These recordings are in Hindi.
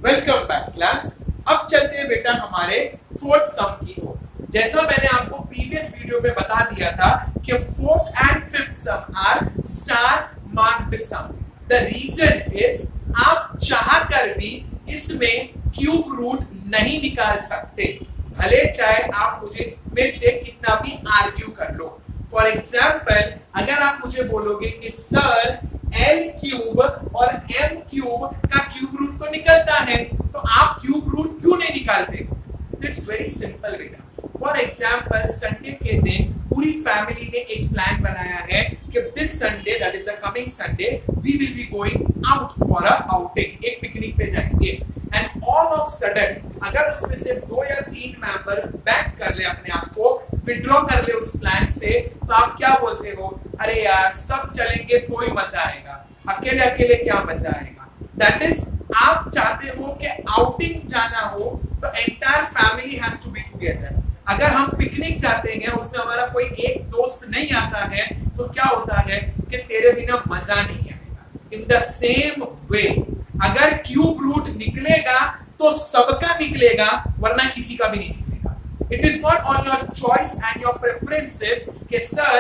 Welcome back class. अब चलते हैं बेटा हमारे फोर्थ सम की ओर। जैसा मैंने आपको प्रीवियस वीडियो में बता दिया था कि fourth and fifth sum are star marked sum. The reason is आप चाह कर भी इसमें क्यूब रूट नहीं निकाल सकते, भले चाहे आप मुझे में से कितना भी आर्ग्यू कर लो। फॉर एग्जाम्पल, अगर आप मुझे बोलोगे कि सर L क्यूब और M क्यूब का क्यूब रूट तो निकलता है, तो आप क्यूब रूट क्यों नहीं निकालते? इट्स वेरी सिंपल बेटा। फॉर एग्जाम्पल, संडे के दिन पूरी फैमिली ने एक प्लान बनाया है कि this Sunday, that is the coming Sunday, we will be going out for a outing, एक पिकनिक पे जाएंगे। एंड ऑल ऑफ सडन अगर उसमें से 2 या 3 मेंबर बैक कर ले, अपने आप को विड्रॉ कर ले उस प्लान से, तो आप क्या बोलते हो? अरे यार, सब चलेंगे तो ही मजा आएगा, अकेले अकेले क्या मजा आएगा। दैट इज, आप चाहते हो कि आउटिंग जाना हो तो entire family has to be together. अगर हम पिकनिक जाते हैं, उसमें हमारा कोई एक दोस्त नहीं आता है, तो क्या होता है कि तेरे बिना मजा नहीं आएगा। इन द सेम वे, अगर क्यूब रूट निकलेगा तो सबका निकलेगा, वरना किसी का भी नहीं निकलेगा। It is not on your choice and your preferences कि सर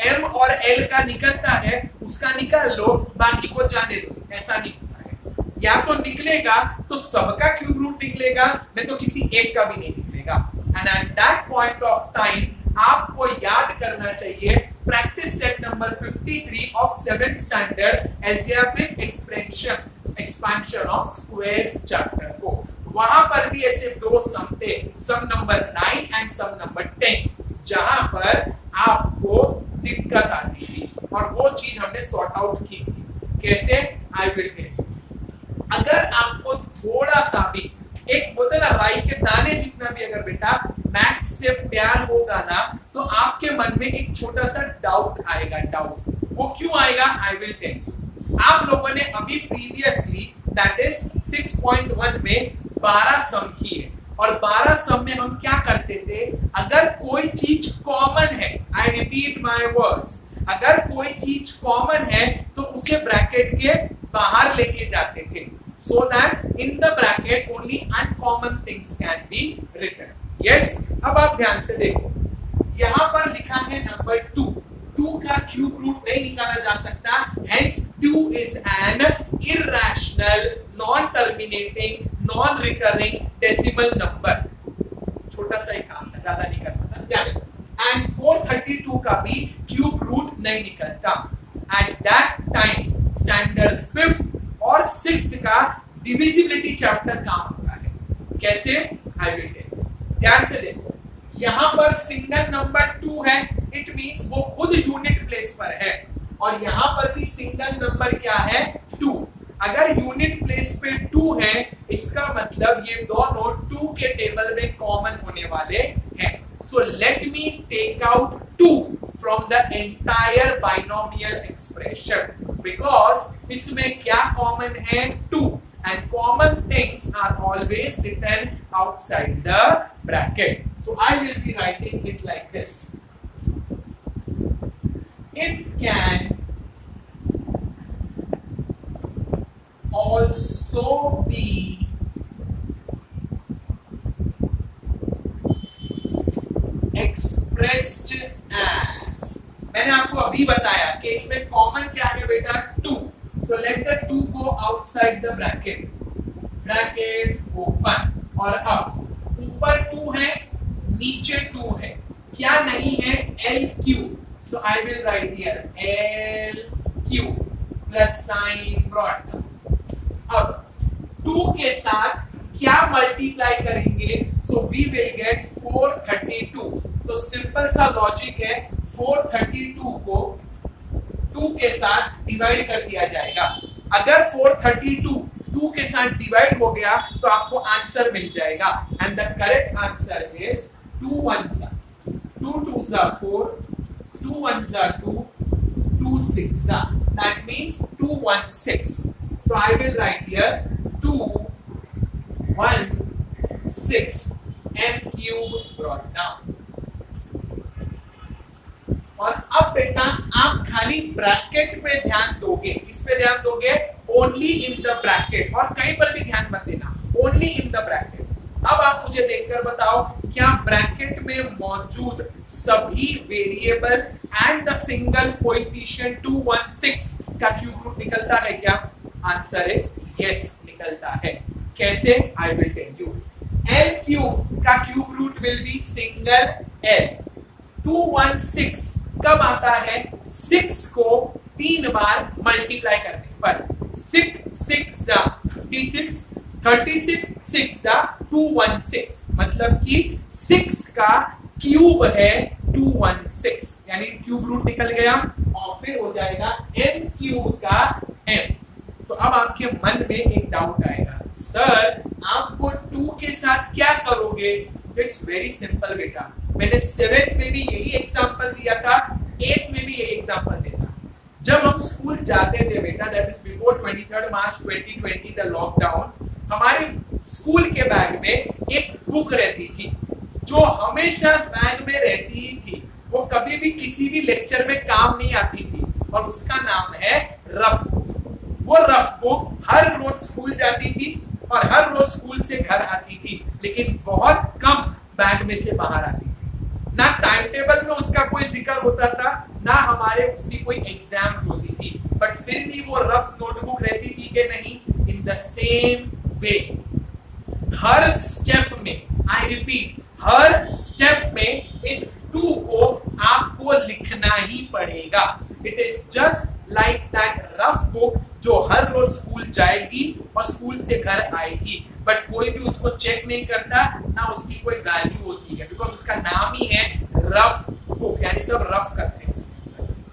M और L का निकलता है, उसका निकाल लो, बाकी को जाने दो, ऐसा नहीं होता है। या तो निकलेगा तो सबका क्यूब रूट निकलेगा, नहीं तो किसी एक का भी नहीं निकलेगा। And at that point of time आपको याद करना चाहिए practice set number 53 of 7th standard algebraic expansion of squares chapter को। वहां पर भी ऐसे 2 सम थे, सम नंबर 9 एंड सम नंबर 10, जहां पर आपको दिक्कत आती थी और वो चीज हमने सॉर्ट आउट की थी। कैसे? I will tell you. अगर आपको थोड़ा सा भी, एक बोलते ना राई के दाने जितना भी अगर बेटा मैथ्स से प्यार होगा ना, तो आपके मन में एक छोटा सा डाउट आएगा। डाउट वो क्यों आएगा? I will tell you. आप लोगों ने अभी प्रीवियसली, दैट इज 6.1 में 12 सम की है, और 12 सम में हम क्या करते थे? अगर कोई चीज कॉमन है, आई रिपीट माय वर्ड्स, अगर कोई चीज कॉमन है तो उसे ब्रैकेट के बाहर लेके जाते थे, so that in the bracket only uncommon things can be written. Yes? अब आप ध्यान से देखो, यहाँ पर लिखा है नंबर 2। 2 का क्यूब रूट नहीं निकाला जा सकता, hence 2 is an irrational, non-terminating, non-recurring decimal number। छोटा सा ही काम है, ज्यादा नहीं करना था, ध्यान रखो। And 432 का भी क्यूब रूट नहीं निकलता। At that time standard 5th और 6th का डिविजिबिलिटी चैप्टर काम होता है। कैसे? I will tell. ध्यान से देखो, यहाँ पर सिंगल नंबर 2 है, इट मींस वो खुद यूनिट प्लेस पर है, और यहाँ पर भी सिंगल नंबर क्या है? 2। अगर यूनिट प्लेस पे 2 है, इसका मतलब ये दोनों 2 के टेबल में कॉमन होने वाले हैं। So let me take out 2 from the entire binomial expression, because इसमें क्या common है? 2, and common things are always written outside the bracket. So I will be writing it like this. It can also be expressed as, मैंने आपको अभी बताया कि इसमें कॉमन क्या है बेटा? 2। So let the 2 go outside the bracket, bracket open, और अब ऊपर 2 है, नीचे 2 है, क्या नहीं है? L cube। So I will write here L cube plus sign brought down। अब 2 के साथ क्या मल्टीप्लाई करेंगे? So we will get 432। तो सिंपल सा लॉजिक है, 432 को 2 के साथ डिवाइड कर दिया जाएगा। अगर 432 2 के साथ डिवाइड हो गया तो आपको आंसर मिल जाएगा, and the correct answer is 2 1s 2 2s 4 2 1s 2 2 6s, that means 216। तो I will write here 2 1 6 M cube brought down। और अब बेटा आप खाली ब्रैकेट पे ध्यान दोगे, इस पे ध्यान दोगे, ओनली इन द ब्रैकेट, और कहीं पर भी ध्यान मत देना, ओनली इन द ब्रैकेट। अब आप मुझे देखकर बताओ, क्या ब्रैकेट में मौजूद सभी variable and the single coefficient 216 का क्यूब रूट निकलता है क्या? आंसर इज यस, निकलता है। कैसे? I will tell you. L cube का cube root will be single L। 216 कब आता है? 6 को 3 बार मल्टीप्लाई करने पर। 6 6 जा 36, 36 6 जा 216, मतलब कि 6 का क्यूब है 216, यानी क्यूब रूट निकल गया और फिर हो जाएगा m क्यूब का m। तो अब आपके मन में एक डाउट आएगा, सर आपको 2 के साथ क्या करोगे? इट्स वेरी सिंपल बेटा, मैंने 7th में भी यही एग्जांपल दिया था, 8th में भी यही एग्जांपल देता। जब हम स्कूल जाते थे बेटा, that is before 23 March 2020 the lockdown, हमारे स्कूल के बैग में एक बुक रहती थी जो हमेशा बैग में रहती ही थी, वो कभी भी किसी भी लेक्चर में काम नहीं आती थी, और उसका नाम है रफ बुक। वो रफ बुक हर रोज स्कूल जाती थी और हर रोज स्कूल से घर आती थी, लेकिन बहुत कम बैग में से बाहर आती थी। ना टाइम टेबल में उसका कोई जिक्र होता था, ना हमारे उसकी कोई एग्जाम्स होती थी, बट फिर भी वो रफ नोटबुक रहती थी कि नहीं? In the same way her step में, आई रिपीट, हर स्टेप में इस 2 को आपको लिखना ही पड़ेगा। It is just like that rough book जो हर रोज स्कूल जाएगी और स्कूल से घर आएगी, बट कोई भी उसको चेक नहीं करता, ना उसकी कोई वैल्यू होती है, बिकॉज उसका नाम ही है रफ बुक, यानी सब रफ करते हैं।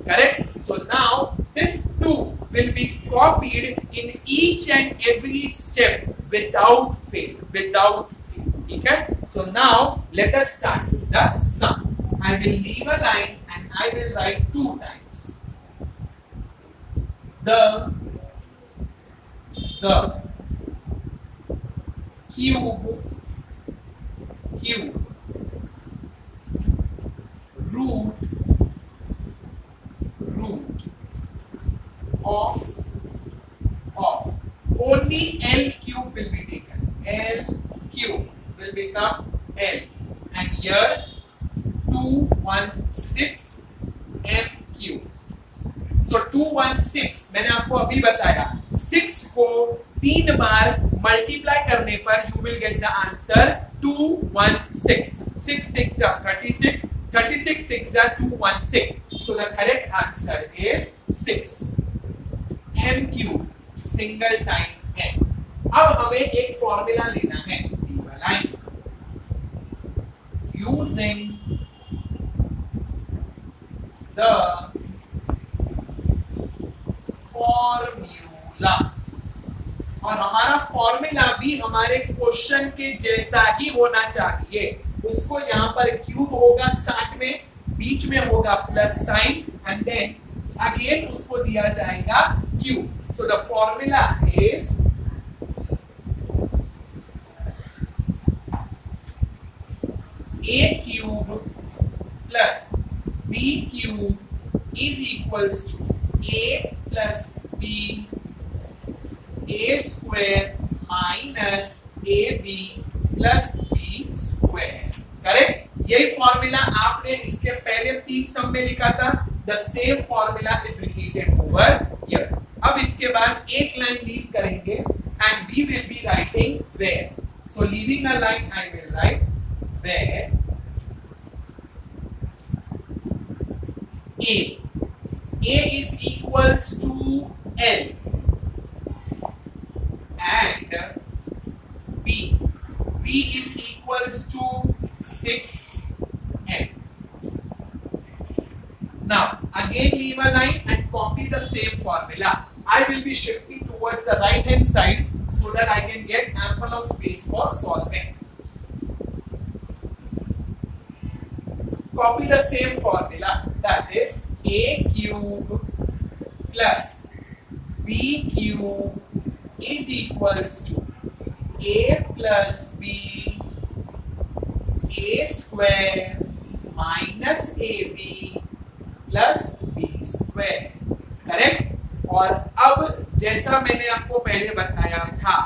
Correct? So now this 2 will be copied in each and every step without fail, without fail. ठीक है? So now let us start the sum. I will leave a line and I will write 2 times. The cube root of only L cube will be taken. L cube will become L, and here 216 M cube. So 216 मैंने आपको अभी बताया, 6 को 3 बार मल्टीप्लाई करने पर you will get the answer 216. 6 6 जा 36, 36 6 जा 216. So the correct answer is 6. M cube single time n. अब हमें एक फॉर्मूला लेना है, लाइन using the फॉर्मूला, और हमारा फॉर्मूला भी हमारे क्वेश्चन के जैसा ही होना चाहिए। उसको यहाँ पर क्यूब होगा स्टार्ट में, बीच में होगा plus sign, and then again उसको दिया जाएगा cube. So the formula is a cube plus b cube is equals to a plus b a square minus ab plus b square। Correct? यही फॉर्मूला आपने इसके पहले 3 सम में लिखा था। The same formula is repeated over here. अब इसके बाद एक लाइन लीव करेंगे and we will be writing where. So leaving a line I will write where A is equals to L and B is equals to 6M. Now again leave a line and copy the same formula. I will be shifting towards the right hand side so that I can get ample of space for solving. Copy the same formula, that is a cube plus b cube is equals to a plus b a square minus ab plus b square। Correct? और अब जैसा मैंने आपको पहले बताया था,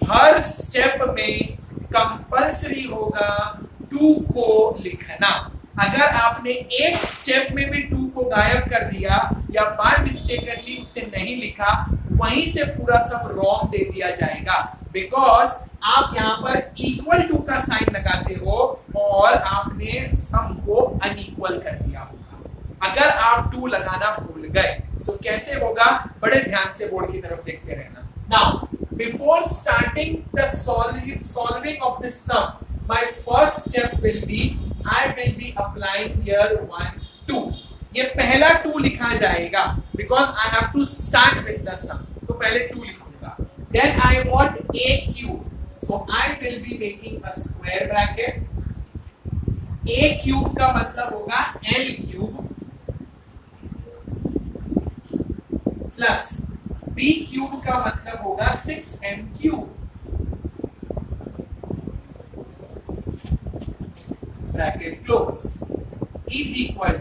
हर स्टेप में कंपल्सरी होगा 2 को लिखना। अगर आपने एक स्टेप में भी 2 को गायब कर दिया या बाय मिस्टेकनली उसे नहीं लिखा, वहीं से पूरा सब रॉन्ग दे दिया जाएगा, बिकॉज आप यहाँ पर इक्वल टू का साइन लगाते हो और आपने सम को अनइक्वल कर दिया होगा अगर आप 2 लगाना भूल गए। सो कैसे होगा, बड़े ध्यान से बोर्ड की तरफ देखते रहना। Now before starting the solving of this sum, my first step will be I will be applying here 1 2। ये पहला 2 लिखा जाएगा because I have to start with the sum, तो पहले 2 लिखूंगा। Then I want a cube, so I will be making a square bracket। a cube का मतलब होगा l cube plus b cube का मतलब होगा 6m cube। Bracket close is equal.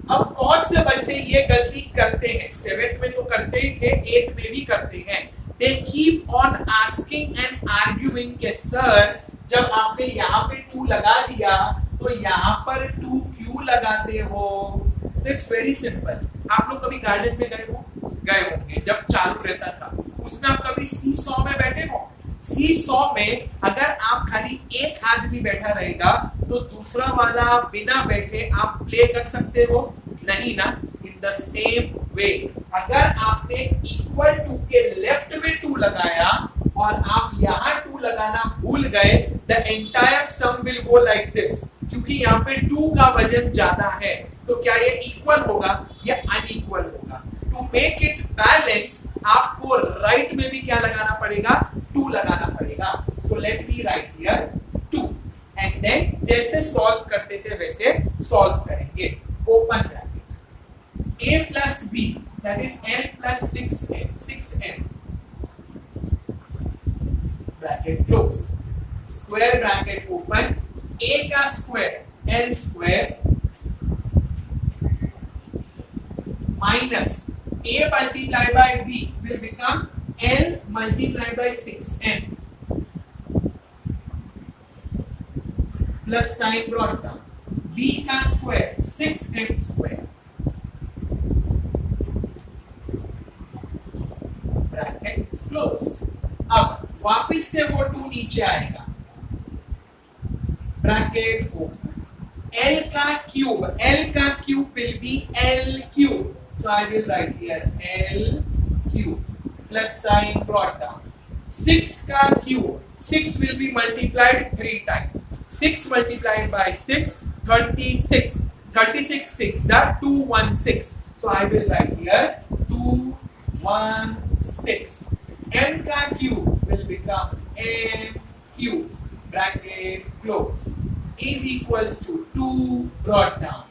अब बहुत से बच्चे ये गलती करते हैं, 7th में तो करते ही थे, 8th में भी करते हैं। They keep on asking and arguing के सर जब आपने यहाँ पे 2 लगा दिया तो यहाँ पर 2 क्यों लगाते हो। It's very simple. आप लोग कभी गार्डन में गए होंगे जब चालू रहता था, उसमें आप कभी सी सॉ में बैठे हो। सी सॉ में अगर आप खाली एक आदमी बैठा रहेगा तो दूसरा वाला बिना बैठे आप प्ले कर सकते हो, नहीं ना। इन द सेम वे अगर आपने इक्वल टू के लेफ्ट में 2 लगाया और आप यहाँ 2 लगाना भूल गए, the entire sum will go like this, क्योंकि यहाँ पे 2 का वजन ज्यादा है। तो क्या ये इक्वल होगा या अनइक्वल होगा। टू मेक इट बैलेंस आपको राइट में भी क्या लगाना पड़ेगा, 2 लगाना पड़ेगा। So let me write here 2 and देन जैसे सॉल्व करते थे वैसे सॉल्व करेंगे। Open bracket a plus b that is l plus 6m bracket close, square bracket open, a का square l square minus a multiplied by b will become l multiplied by 6m plus sign brought down, b का square 6m square bracket close. अब वापस से वो 2 नीचे आएगा, ब्रैकेट ओपन, l का cube will be l cube, so I will write here l cube plus sign brought down, 6 का cube, 6 will be multiplied 3 times, 6 multiplied by 6 36, 36 6 are 216, so I will write here 216। m का cube will become m cube bracket close is equals to 2 brought down।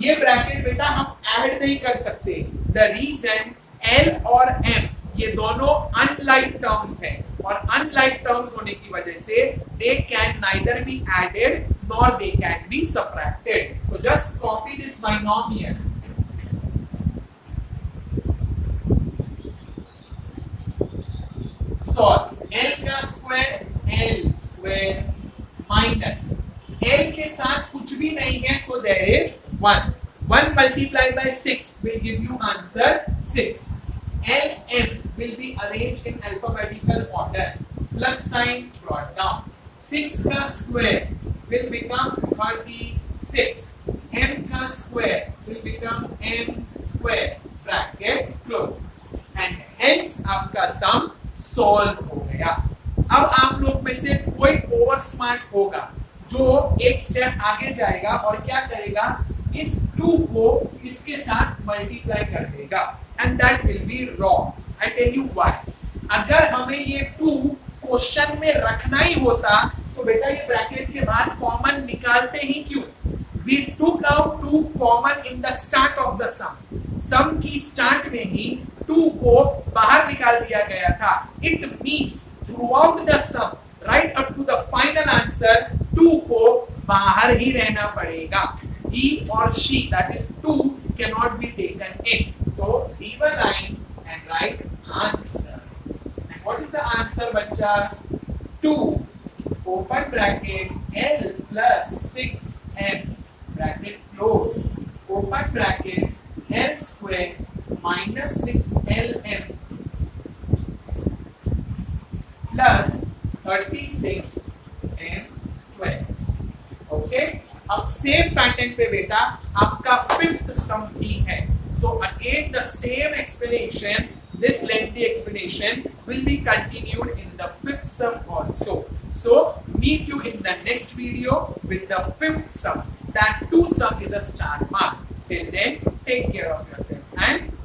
ये ब्रैकेट बेटा हम ऐड नहीं कर सकते, द रीजन l और m ये दोनों अनलाइक टर्म्स हैं और अनलाइक टर्म्स होने की वजह से they can neither be added nor they can be subtracted, so just copy this binomial। Solve l का square l square minus l के साथ कुछ भी नहीं है, so there is 1 multiplied by 6 will give you answer 6। l m will be arranged in alphabetical order plus sign brought down, 6 का स्क्वायर will become 36, m का square will become m square bracket close and hence आपका सम सॉल्व हो गया। अब आप लोग में से कोई ओवर स्मार्ट होगा जो एक स्टेप आगे जाएगा और क्या करेगा, इस 2 को इसके साथ मल्टीप्लाई कर देगा and that will be wrong. I tell you why. अगर हमें ये 2 क्वेश्चन में रखना ही होता तो बेटा ये ब्रैकेट के बाहर कॉमन निकालते ही क्यों। We took out 2 common in the start of the sum। सम की स्टार्ट में ही 2 को बाहर निकाल दिया गया था। It means throughout the sum right up to the final answer 2 को बाहर ही रहना पड़ेगा। He or she that is 2 cannot be taken in, so leave a line and write answer। And what is the answer answer बच्चा 2 open bracket L plus 6M bracket close open bracket L square minus 6LM plus 36M square. Okay, अब सेम पैटर्न पे बेटा आपका फिफ्थ सम भी है. So again the same explanation, this lengthy explanation will be continued in the fifth sum also. So meet you in the next video with the fifth sum. That 2 sum is a star mark. Till then, take care of yourself and